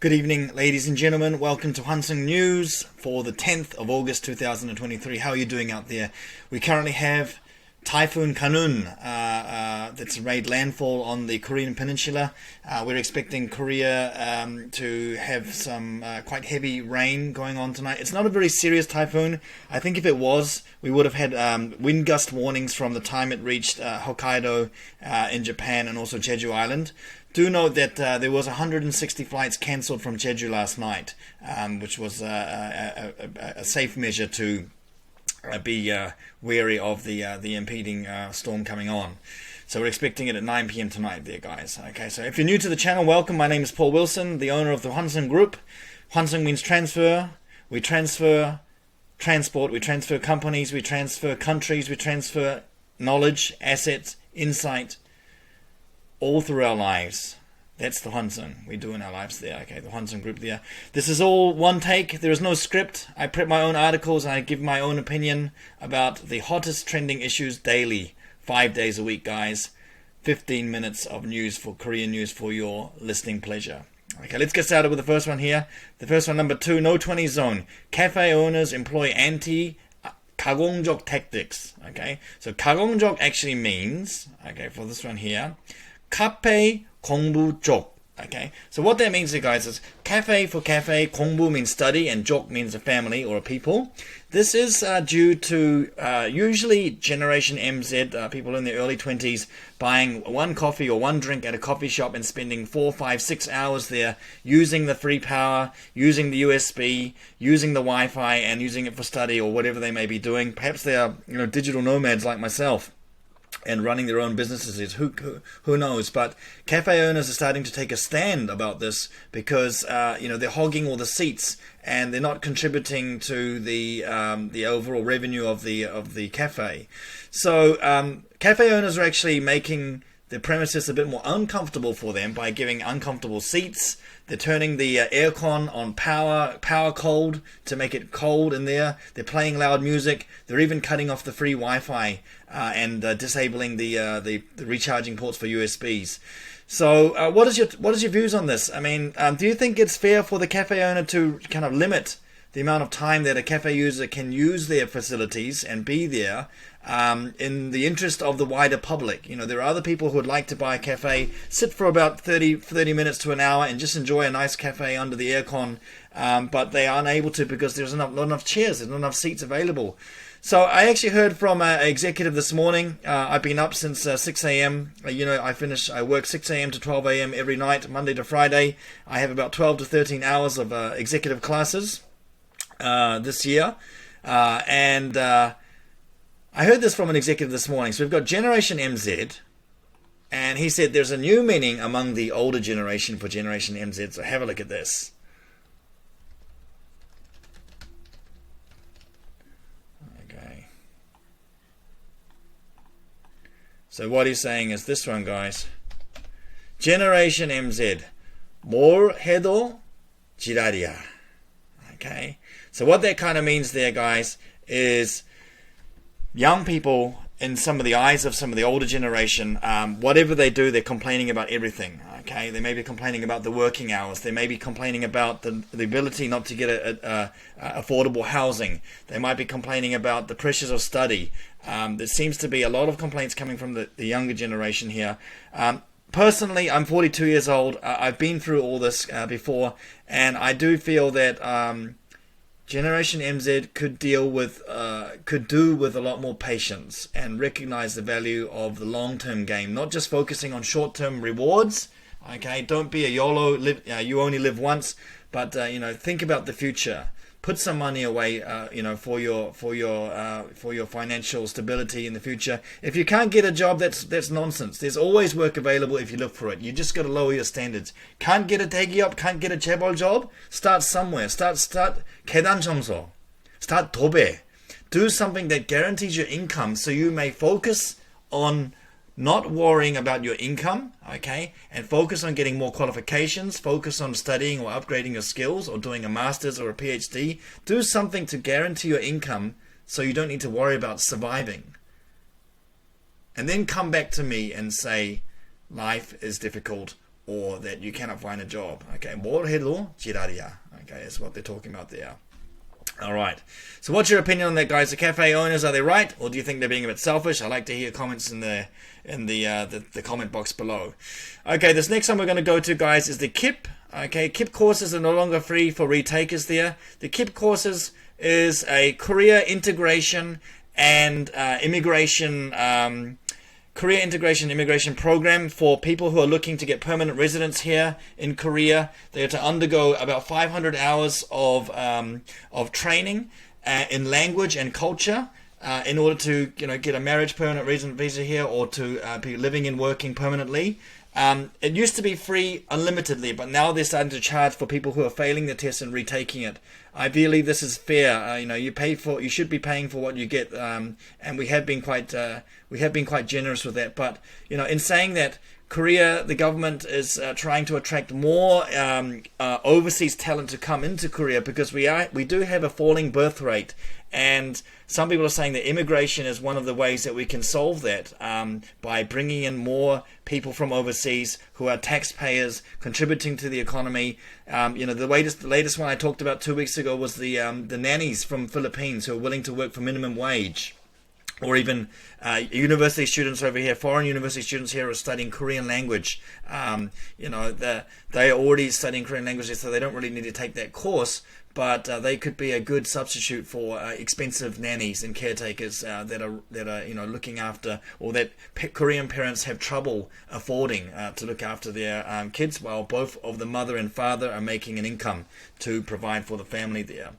Good evening, ladies and gentlemen. Welcome to Hwanseung News for the 10th of August 2023. How are you doing out there? We currently have Typhoon Khanun that's made landfall on the Korean Peninsula. We're expecting Korea to have some quite heavy rain going on tonight. It's not a very serious typhoon. I think if it was, we would have had wind gust warnings from the time it reached Hokkaido in Japan and also Jeju Island. Do note that there was 160 flights cancelled from Jeju last night, which was a safe measure to be wary of the impeding storm coming on. So we're expecting it at 9 p.m. tonight there, guys. Okay, so if you're new to the channel, welcome. My name is Paul Wilson, the owner of the Hwanseung Group. Hwanseung means transfer. We transfer transport, we transfer companies, we transfer countries, we transfer knowledge, assets, insight, all through our lives. That's the Hwanseung we do in our lives there. Okay, the Hwanseung Group there. This is all one take. There is no script. I prep my own articles and I give my own opinion about the hottest trending issues daily. 5 days a week, guys. 15 minutes of news for Korean news for your listening pleasure. Okay, let's get started with the first one here. The first one, number 2, no 20 zone. Cafe owners employ anti-kagongjok tactics. Okay, so kagongjok actually means, okay, for this one here, 카페 공부족. Okay, so what that means here, guys, is cafe for cafe, 공부 means study, and jok means a family or a people. This is due to usually Generation MZ, people in their early 20s, buying one coffee or one drink at a coffee shop and spending 4, 5, 6 hours there, using the free power, using the USB, using the Wi-Fi, and using it for study or whatever they may be doing. Perhaps they are, digital nomads like myself, and running their own businesses. Who knows? But cafe owners are starting to take a stand about this because they're hogging all the seats and they're not contributing to the overall revenue of the cafe. So cafe owners are actually making the premises a bit more uncomfortable for them by giving uncomfortable seats. They're turning the aircon on power cold to make it cold in there. They're playing loud music. They're even cutting off the free Wi-Fi and disabling the recharging ports for USBs. So what is your views on this? I mean, do you think it's fair for the cafe owner to kind of limit the amount of time that a cafe user can use their facilities and be there in the interest of the wider public? There are other people who would like to buy a cafe, sit for about 30 minutes to an hour and just enjoy a nice cafe under the aircon, but they are unable to because there's not enough chairs, there's not enough seats available. So I actually heard from an executive this morning. I've been up since 6 a.m. I work 6 a.m. to 12 a.m. every night, Monday to Friday. I have about 12 to 13 hours of executive classes this year. And I heard this from an executive this morning. So we've got Generation MZ. And he said there's a new meaning among the older generation for Generation MZ. So have a look at this. So what he's saying is this one, guys. Generation MZ. 뭘 해도 지랄이야. Okay. So what that kind of means there, guys, is young people, in some of the eyes of some of the older generation, whatever they do, they're complaining about everything. Okay, they may be complaining about the working hours. They may be complaining about the ability not to get affordable housing. They might be complaining about the pressures of study. There seems to be a lot of complaints coming from the younger generation here. Personally, I'm 42 years old. I've been through all this before, and I do feel that Generation MZ could do with a lot more patience and recognize the value of the long-term game, not just focusing on short-term rewards. Okay, don't be a YOLO. You only live once, but think about the future. Put some money away, for your financial stability in the future. If you can't get a job, that's nonsense. There's always work available if you look for it. You just got to lower your standards. Can't get a 대기업, can't get a 재벌 job. Start somewhere. Start 계단 청소. Start 도배. Do something that guarantees your income, so you may focus on not worrying about your income, okay, and focus on getting more qualifications, focus on studying or upgrading your skills or doing a master's or a PhD. Do something to guarantee your income so you don't need to worry about surviving. And then come back to me and say, life is difficult, or that you cannot find a job. Okay, 뭘 해도 지랄이야. Okay, that's what they're talking about there. All right. So what's your opinion on that, guys? The cafe owners, are they right, or do you think they're being a bit selfish? I'd like to hear comments in the comment box below. Okay, this next one we're going to go to, guys, is the KIIP. Okay, KIIP courses are no longer free for retakers there. The KIIP courses is a Korea integration and immigration program for people who are looking to get permanent residence here in Korea. They have to undergo about 500 hours of training in language and culture in order to get a marriage permanent resident visa here, or to be living and working permanently. It used to be free unlimitedly, but now they're starting to charge for people who are failing the test and retaking it. I believe this is fair. You should be paying for what you get, and we have been quite generous with that. But in saying that, Korea, the government is trying to attract more overseas talent to come into Korea, because we do have a falling birth rate, and some people are saying that immigration is one of the ways that we can solve that, by bringing in more people from overseas who are taxpayers, contributing to the economy. The latest one I talked about 2 weeks ago was the nannies from Philippines who are willing to work for minimum wage. Or even university students over here, foreign university students here are studying Korean language. They are already studying Korean language, so they don't really need to take that course. But they could be a good substitute for expensive nannies and caretakers that are looking after, or that Korean parents have trouble affording to look after their kids, while both of the mother and father are making an income to provide for the family there.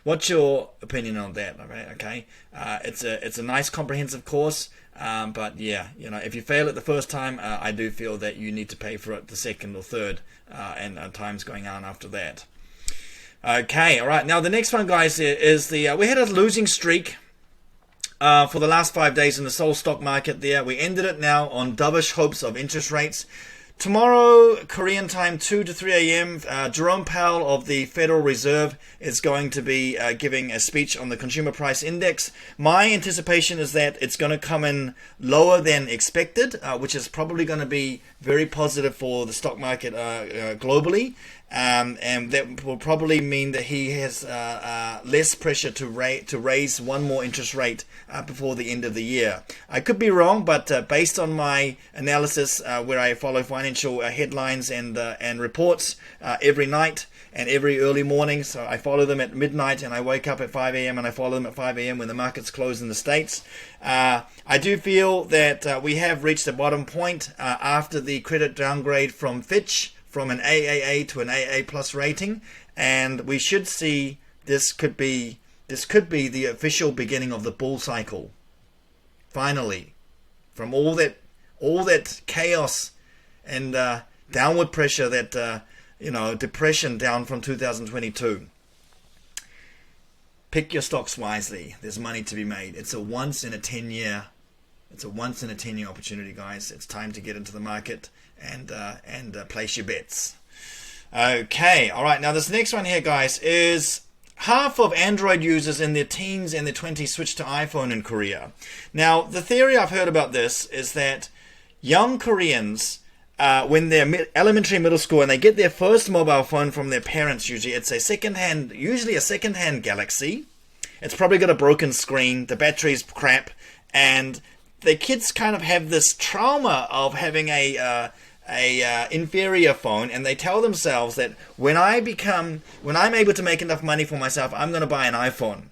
What's your opinion on that? Okay, it's a nice comprehensive course. But yeah, if you fail it the first time, I do feel that you need to pay for it the second or third, and times going on after that. Okay, all right. Now the next one, guys, is we had a losing streak for the last 5 days in the Seoul stock market there. We ended it now on dovish hopes of interest rates. Tomorrow, Korean time, 2 to 3 a.m., Jerome Powell of the Federal Reserve is going to be giving a speech on the Consumer Price Index. My anticipation is that it's going to come in lower than expected, which is probably going to be very positive for the stock market globally. And that will probably mean that he has less pressure to raise one more interest rate before the end of the year. I could be wrong, but based on my analysis, where I follow financial headlines and reports every night and every early morning, so I follow them at midnight and I wake up at 5 a.m. and I follow them at 5 a.m. when the markets close in the States. I do feel that we have reached a bottom point after the credit downgrade from Fitch, from an AAA to an AA plus rating, and we should see this could be the official beginning of the bull cycle. Finally, from all that chaos and downward pressure that depression down from 2022. Pick your stocks wisely. There's money to be made. It's a once in a 10-year opportunity, guys. It's time to get into the market and place your bets. Okay, all right. Now this next one here, guys, is half of Android users in their teens and their 20s switch to iPhone in Korea. Now the theory I've heard about this is that young Koreans, when they're elementary, middle school, and they get their first mobile phone from their parents, usually it's a second-hand Galaxy. It's probably got a broken screen, the battery's crap, and the kids kind of have this trauma of having a inferior phone, and they tell themselves that when I'm able to make enough money for myself, I'm going to buy an iPhone.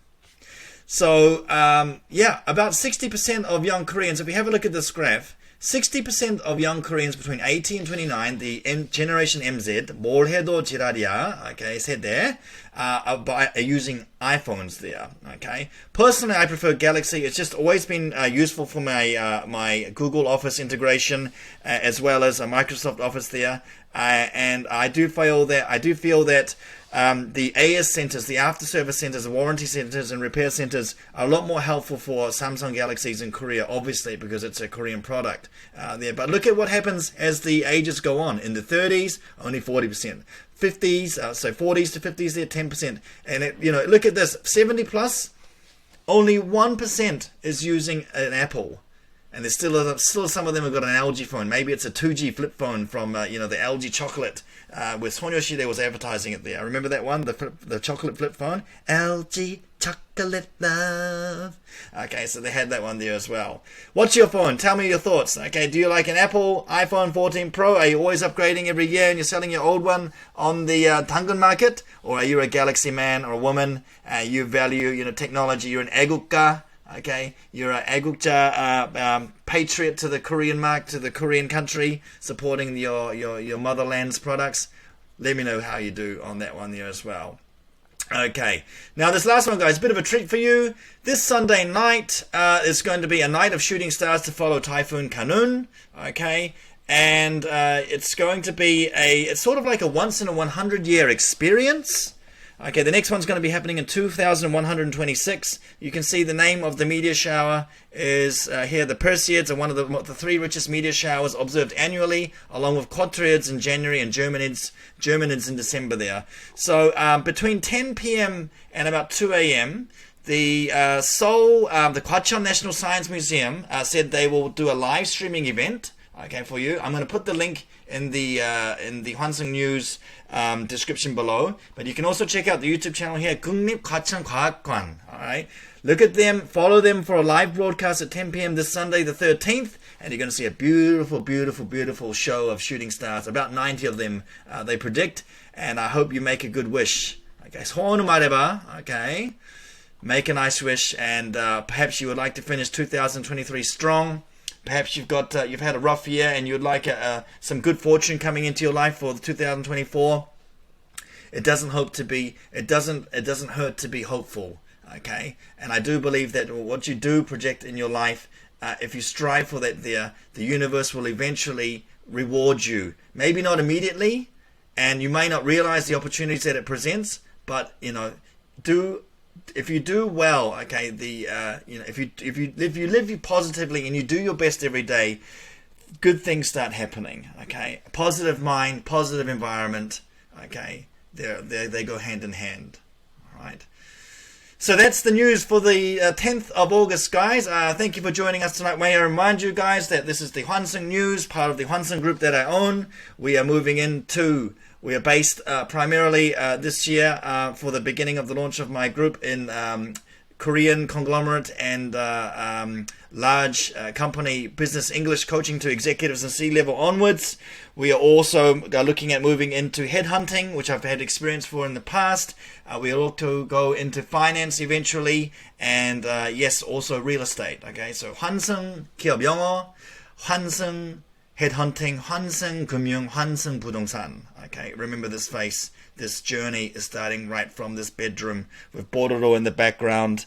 So about 60% of young Koreans, if you have a look at this graph, 60% of young Koreans between 18 and 29, the generation MZ, 뭘 해도 지랄이야, okay, said there, are using iPhones there, okay. Personally, I prefer Galaxy. It's just always been useful for my my Google Office integration, as well as a Microsoft Office there, and I do feel that the AS centers, the after service centers, the warranty centers and repair centers are a lot more helpful for Samsung Galaxies in Korea, obviously because it's a Korean product there. But look at what happens as the ages go on. In the 30s, only 40%. 50s, so 40s to 50s there, 10%. And look at this, 70 plus, only 1% is using an Apple. And there's still some of them have got an LG phone. Maybe it's a 2G flip phone from the LG chocolate. With Sonyoshi, there was advertising it there. I remember that one, the chocolate flip phone. LG chocolate love. Okay, so they had that one there as well. What's your phone? Tell me your thoughts. Okay, do you like an Apple iPhone 14 Pro? Are you always upgrading every year and you're selling your old one on the Tangun market? Or are you a Galaxy man or a woman? You value technology. You're an 애국가. Okay, you're an 애국자 patriot to the Korean market, to the Korean country, supporting your motherland's products. Let me know how you do on that one there as well. Okay, now this last one, guys, a bit of a treat for you. This Sunday night is going to be a night of shooting stars to follow Typhoon Khanun. Okay, and it's going to be it's sort of like a once in a 100-year experience. Okay, the next one's going to be happening in 2126. You can see the name of the meteor shower is here. The Perseids are one of the 3 richest meteor showers observed annually, along with Quadriids in January and Germanids in December there. So between 10 p.m. and about 2 a.m., the Kwacheon National Science Museum said they will do a live streaming event. Okay, for you. I'm going to put the link in the Hwanseung News description below. But you can also check out the YouTube channel here, 국립과천과학관. All right, look at them, follow them for a live broadcast at 10 p.m. this Sunday, the 13th, and you're going to see a beautiful, beautiful, beautiful show of shooting stars. About 90 of them, they predict, and I hope you make a good wish. Okay, 소원을 말해봐. Okay, make a nice wish, and perhaps you would like to finish 2023 strong. Perhaps you've had a rough year and you'd like some good fortune coming into your life for 2024. It doesn't hurt to be hopeful, okay? And I do believe that what you do project in your life, if you strive for that, the universe will eventually reward you. Maybe not immediately, and you may not realize the opportunities that it presents, but if you do well, okay, if you live positively and you do your best every day, good things start happening. Okay, positive mind, positive environment. Okay, they go hand in hand. All right. So that's the news for the 10th of August, guys. Thank you for joining us tonight. May I remind you guys that this is the Hwanseung News, part of the Hwanseung group that I own. We are based primarily this year for the beginning of the launch of my group in Korean conglomerate and large company business English coaching to executives and C-level onwards. We are also looking at moving into headhunting, which I've had experience for in the past. We will also go into finance eventually, and yes, also real estate. Okay, so Hwanseung 기업 영어, Hwanseung headhunting, Hwanseung 금융, Hwanseung 부동산. Okay, remember this face. This journey is starting right from this bedroom with Bororo in the background.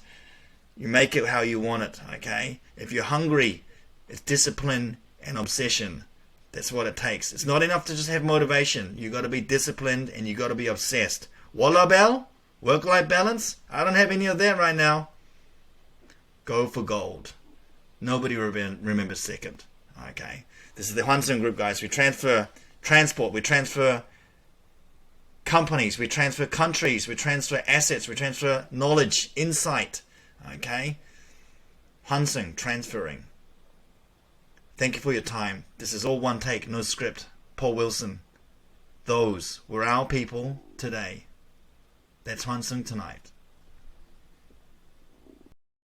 You make it how you want it, okay? If you're hungry, it's discipline and obsession. That's what it takes. It's not enough to just have motivation. You got to be disciplined and you got to be obsessed. Walla Bell? Work-life balance? I don't have any of that right now. Go for gold. Nobody remembers second, okay? This is the Hwanseung Group, guys. We transfer transport, we transfer companies, we transfer countries, we transfer assets, we transfer knowledge, insight. Okay? Hwanseung, transferring. Thank you for your time. This is all one take, no script. Paul Wilson. Those were our people today. That's Hwanseung tonight.